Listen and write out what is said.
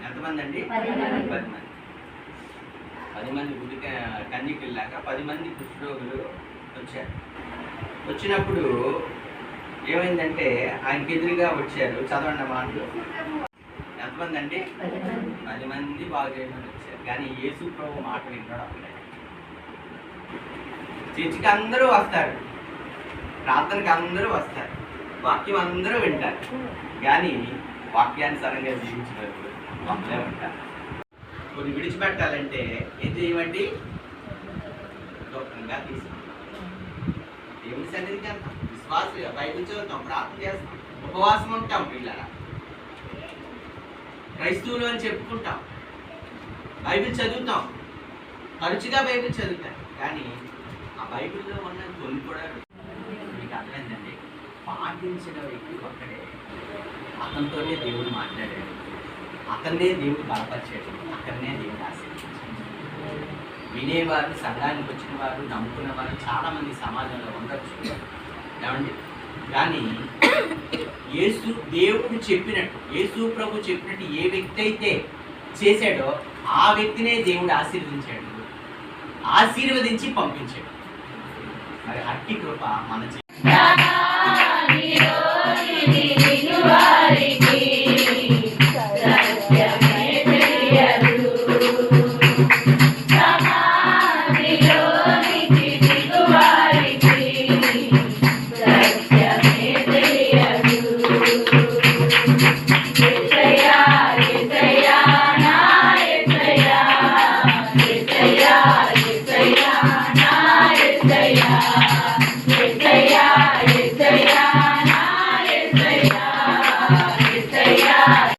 ఎంతమంది అండి? 10 మంది గుడి కన్యకి వెళ్ళాక 10 మంది కుష్ఠరోగులు వచ్చారు. వచ్చినప్పుడు ఏమైందంటే ఆయనకి ఎదురుగా వచ్చారు. చదవండి మాటలు. ఎంతమంది అండి? 10 మంది బాగు చేయమని వచ్చారు. కానీ యేసు ప్రభు మాట విన్నాడు. అప్పుడే చర్చికి అందరూ వస్తారు, ప్రార్థనకి అందరూ వస్తారు, వాక్యం అందరూ వింటారు. కానీ వాక్యానుసారంగా జీవించినారు వాళ్ళే ఉంటారు. కొన్ని విడిచిపెట్టాలంటే ఏం చేయమండి? దూరంగా తీసుకుంటాం, దేవుని సన్నిధికి వెళ్తాం, విశ్వాసంగా బైబిల్ చదువుతాం, ప్రార్థన చేస్తాం, ఉపవాసం ఉంటాం. పిల్లల క్రైస్తవులు అని చెప్పుకుంటాం, బైబిల్ చదువుతాం, తరచుగా బైబిల్ చదువుతాం. కానీ ఆ బైబిల్లో ఉన్న కొన్ని కూడా మీకు అర్థమైందండి. పాటించిన వ్యక్తి ఒక్కడే, అతనితోనే దేవుడు మాట్లాడాడు, అతన్నే దేవుడు బలపరిచాడు, అతన్నే దేవుడు ఆశీర్వదించాడు. వినేవారు, సంఘానికి వచ్చిన వారు, నమ్ముకున్న వారు చాలామంది సమాజంలో ఉండొచ్చు ఏమండి. కానీ దేవుడు చెప్పినట్టు, యేసు ప్రభు చెప్పినట్టు ఏ వ్యక్తి అయితే చేశాడో ఆ వ్యక్తినే దేవుడు ఆశీర్వదించాడు, ఆశీర్వదించి పంపించాడు. మరి అట్టి కృప మన